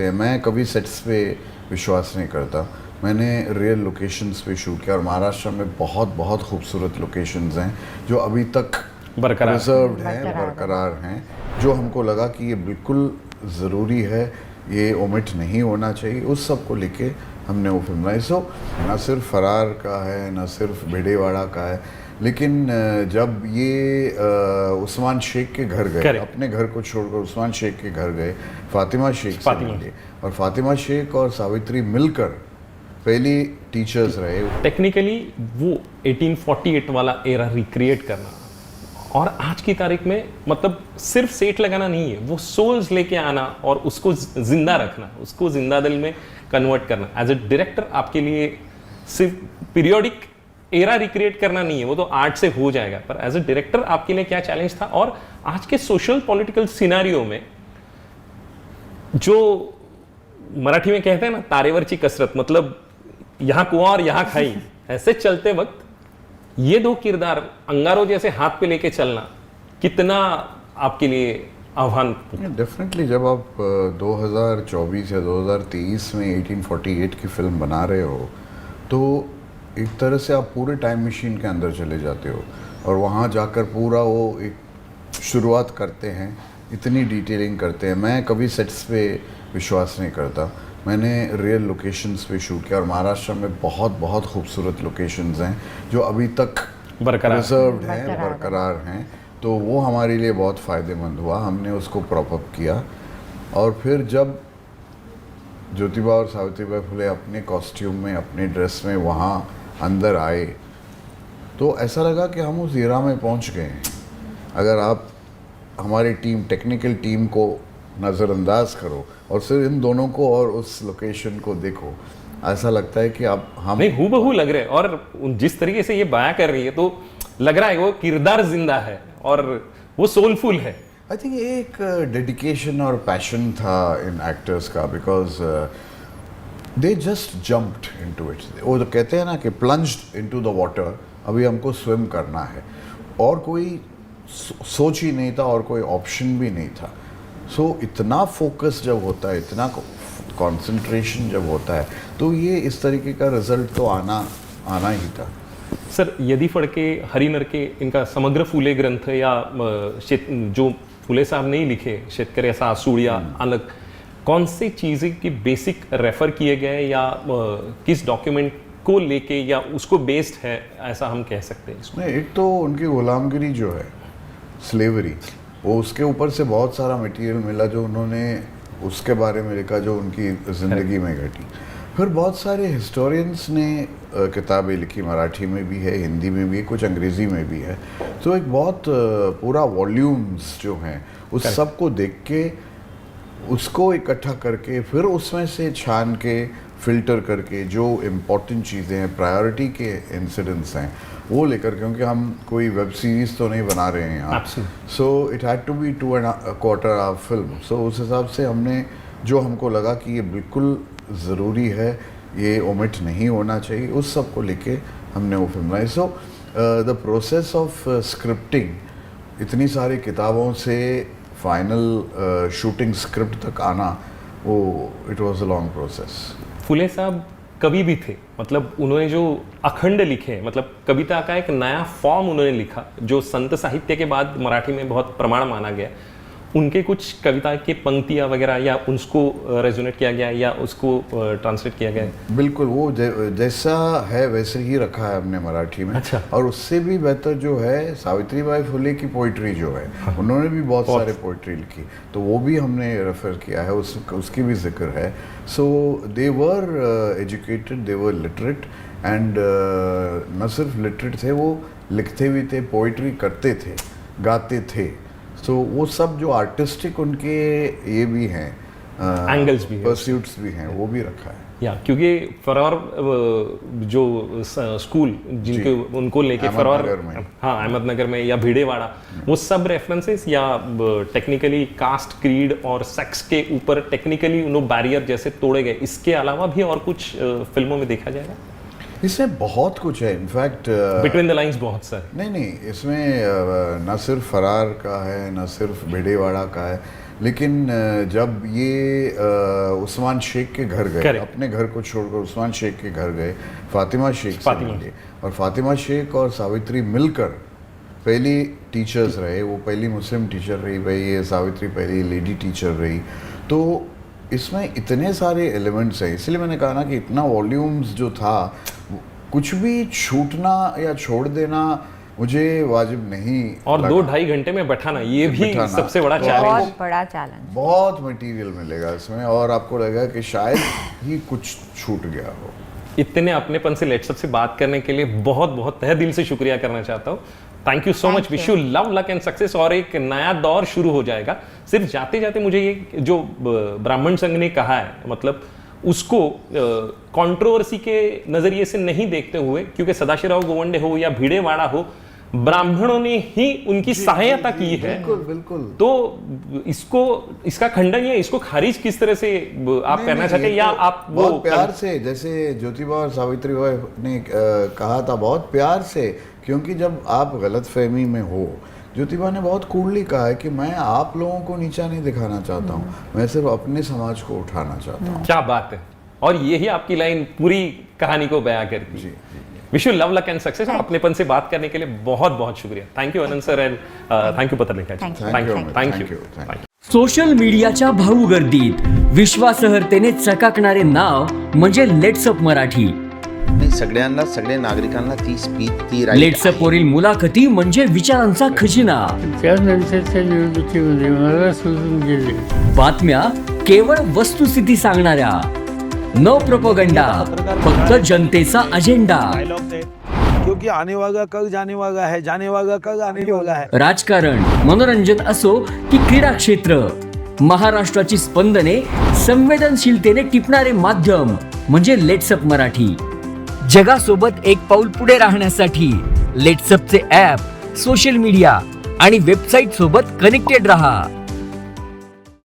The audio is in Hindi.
मैं कभी सेट्स पे विश्वास नहीं करता। मैंने रियल लोकेशंस पे शूट किया और महाराष्ट्र में बहुत बहुत खूबसूरत लोकेशंस हैं जो अभी तक रिजर्व्ड हैं, बरकरार हैं, जो हमको लगा कि ये बिल्कुल ज़रूरी है, ये ओमिट नहीं होना चाहिए। उस सब को लेके हमने वो फिल्म बनाई। सो ना सिर्फ फरार का है, ना सिर्फ भिडेवाड़ा का है, लेकिन जब ये उस्मान शेख के घर गए, अपने घर को छोड़कर उस्मान शेख के घर गए, फातिमा शेख से मिले, और फातिमा शेख और सावित्री मिलकर पहली टीचर्स रहे। टेक्निकली वो 1848 वाला एरा रिक्रिएट करना और आज की तारीख में मतलब सिर्फ सेट लगाना नहीं है, वो सोल्स लेके आना और उसको जिंदा रखना, उसको जिंदा दिल में कन्वर्ट करना। एज ए डायरेक्टर आपके लिए सिर्फ पीरियोडिक एरा रिक्रिएट करना नहीं है, वो तो आर्ट से हो जाएगा, पर एज ए डायरेक्टर आपके लिए क्या चैलेंज था? और आज के सोशल पॉलिटिकल सिनेरियो में जो मराठी में कहते हैं ना तारेवरची कसरत, मतलब यहां कुआं और यहां खाई, ऐसे चलते वक्त ये दो किरदार अंगारों जैसे हाथ पे लेके चलना कितना आपके लिए आह्वान? डेफिनेटली जब आप 2024 या 2023 में 1848 की फिल्म बना रहे हो तो एक तरह से आप पूरे टाइम मशीन के अंदर चले जाते हो और वहाँ जाकर पूरा वो एक शुरुआत करते हैं, इतनी डिटेलिंग करते हैं। मैं कभी सेट्स पे विश्वास नहीं करता। मैंने रियल लोकेशंस पे शूट किया और महाराष्ट्र में बहुत बहुत खूबसूरत लोकेशंस हैं जो अभी तक रिजर्व्ड हैं, बरकरार हैं। तो वो हमारे लिए बहुत फ़ायदेमंद हुआ, हमने उसको प्रॉप अप किया। और फिर जब ज्योतिबा और सावित्रीबाई फुले अपने कॉस्ट्यूम में, अपने ड्रेस में वहाँ अंदर आए तो ऐसा लगा कि हम उस एरा में पहुँच गए हैं। अगर आप हमारी टीम, टेक्निकल टीम को नज़रअंदाज करो और सिर्फ इन दोनों को और उस लोकेशन को देखो, ऐसा लगता है कि आप हम नहीं हूबहू लग रहे हैं। और जिस तरीके से ये बयां कर रही है तो लग रहा है वो किरदार जिंदा है और वो सोलफुल है। आई थिंक ये एक डेडिकेशन और पैशन था इन एक्टर्स का, because they just jumped into it. वो तो कहते हैं ना कि प्लंज्ड इनटू द वाटर, अभी हमको स्विम करना है और कोई सोच ही नहीं था और कोई ऑप्शन भी नहीं था। सो इतना फोकस जब होता है, इतना कंसंट्रेशन जब होता है, तो ये इस तरीके का रिजल्ट तो आना ही था। सर यदि फडके, हरिनरके, इनका समग्र फुले ग्रंथ या जो फुले साहब नहीं लिखे, शेतकऱ्याचा आसूड या अलग, कौन सी चीज़ें की बेसिक रेफर किए गए या किस डॉक्यूमेंट को लेके या उसको बेस्ड है, ऐसा हम कह सकते हैं इसमें? एक तो उनकी गुलामगिरी जो है, स्लेवरी, वो उसके ऊपर से बहुत सारा मटेरियल मिला जो उन्होंने उसके बारे में लिखा जो उनकी ज़िंदगी में घटी। फिर बहुत सारे हिस्टोरियंस ने किताबें लिखी, मराठी में भी है, हिंदी में भी है, कुछ अंग्रेज़ी में भी है। तो एक बहुत पूरा वॉल्यूम्स जो हैं उस सब को देख के, उसको इकट्ठा करके, फिर उसमें से छान के, फ़िल्टर करके जो इम्पोर्टेंट चीज़ें हैं, प्रायोरिटी के इंसिडेंट्स हैं, वो लेकर, क्योंकि हम कोई वेब सीरीज़ तो नहीं बना रहे हैं यहाँ। So it had to be 2.25 hour film. So उस हिसाब से हमने, जो हमको लगा कि ये बिल्कुल ज़रूरी है, ये ओमिट नहीं होना चाहिए, उस सब को लेके हमने वो फिल्म बनाई। So the process of scripting, इतनी सारी किताबों से फाइनल शूटिंग स्क्रिप्ट तक आना, वो it was a long process. Phule साहब कवि भी थे, मतलब उन्होंने जो अखंड लिखे, मतलब कविता का एक नया फॉर्म उन्होंने लिखा जो संत साहित्य के बाद मराठी में बहुत प्रमाण माना गया। उनके कुछ कविता के पंक्तियाँ वगैरह या उसको रेजोनेट किया गया या उसको ट्रांसलेट किया गया? बिल्कुल, वो जैसा है वैसे ही रखा है हमने मराठी में। अच्छा। और उससे भी बेहतर जो है सावित्रीबाई फुले की पोइट्री जो है, हाँ। उन्होंने भी बहुत सारे पोइट्री लिखी, तो वो भी हमने रेफर किया है, उसकी भी जिक्र है। So they were educated, they were literate, and न सिर्फ लिटरेट थे, वो लिखते भी थे, पोइट्री करते थे, गाते थे। तो वो सब जो आर्टिस्टिक उनके ये भी हैं, एंगल्स भी हैं, परस्यूट्स भी हैं, वो भी रखा है। या क्योंकि फरार जो स्कूल जिनके उनको लेके फरार, हाँ अहमदनगर में या भिडेवाड़ा, वो सब रेफरेंसेस या टेक्निकली कास्ट, क्रीड और सेक्स के ऊपर टेक्निकली उन्होंने बैरियर जैसे तोड़े गए, इसके अलावा भी और कुछ फिल्मों में देखा जाएगा? इसमें बहुत कुछ है इनफैक्ट बिटवीन द लाइंस बहुत सारे। नहीं, इसमें न सिर्फ फरार का है, न सिर्फ भिडेवाड़ा का है, लेकिन जब ये उस्मान शेख के घर गए, अपने घर को छोड़कर उस्मान शेख के घर गए, फातिमा शेख से मिले, और फातिमा शेख और सावित्री मिलकर पहली टीचर्स रहे, वो पहली मुस्लिम टीचर रही भाई, ये सावित्री पहली लेडी टीचर रही। तो इसमें इतने सारे एलिमेंट्स हैं, इसलिए मैंने कहा ना कि इतना वॉल्यूम्स जो था, कुछ भी छूटना या छोड़ देना मुझे वाजिब नहीं। और 2-2.5 घंटे में बैठाना, ये भी सबसे बड़ा चैलेंज, बहुत बड़ा चैलेंज। बहुत मटेरियल मिलेगा इसमें और आपको लगेगा कि शायद ही कुछ छूट गया हो। इतने अपनेपन से लेट्स अप से बात करने के लिए बहुत बहुत तहे दिल से शुक्रिया करना चाहता हूँ। Thank you so much, wish you love luck and success. और एक नया दौर शुरू हो जाएगा। सिर्फ जाते जाते मुझे ये जो ब्राह्मण संघ ने कहा है, मतलब उसको कंट्रोवर्सी के नजरिए से नहीं देखते हुए, क्योंकि सदाशिवराव गोवंडे हो या भिडेवाड़ा हो, ब्राह्मणों ने ही उनकी सहायता की है। बिल्कुल। तो इसका खंडन या इसको खारिज किस तरह से आप करना चाहते हैं, या आप वो बहुत प्यार से, जैसे ज्योतिबा और सावित्री बाई ने कहा था, बहुत प्यार से, क्योंकि जब आप गलतफहमी में हो, ज्योतिबा ने बहुत कूलली कहा है कि मैं आप लोगों को नीचा नहीं दिखाना चाहता हूँ, मैं सिर्फ अपने समाज को उठाना चाहता हूँ। क्या बात है, और यही आपकी लाइन पूरी कहानी को बयां करती है। Wish you love luck and success. और अपनेपन से बात करने के लिए बहुत बहुत शुक्रिया। Thank you Anand sir, and thank you Patralekha ji. Thank you. Social मीडियाच्या भाऊ गर्दीत विश्वासार्हतेने चकाकणारे नाव म्हणजे लेट्स अप मराठी। सगळ्यांना, सगळ्या नागरिकांना ती स्पीच, ती लेट्स अप वरील मुलाखती म्हणजे विचारांचा खजिना। त्यानंतरच्या निवडणुकीमध्ये मला सोडून गेले। बातम्या केवळ वस्तुस्थिती सांगणाऱ्या, न प्रोपगंडा, फक्त जनतेचा अजेंडा। क्योंकि आने वाला कल जाने वाला है, जाने वाला कल आने वाला है। राजकारण, मनोरंजन असो की क्रीडा क्षेत्र, महाराष्ट्राची स्पंदने संवेदनशीलतेने टिपणारे माध्यम म्हणजे लेट्स अप मराठी। जगासोबत एक पाऊल पुढे राहण्यासाठी लेट्स अपचे ॲप, सोशल मीडिया आणि वेबसाईट सोबत कनेक्टेड रहा।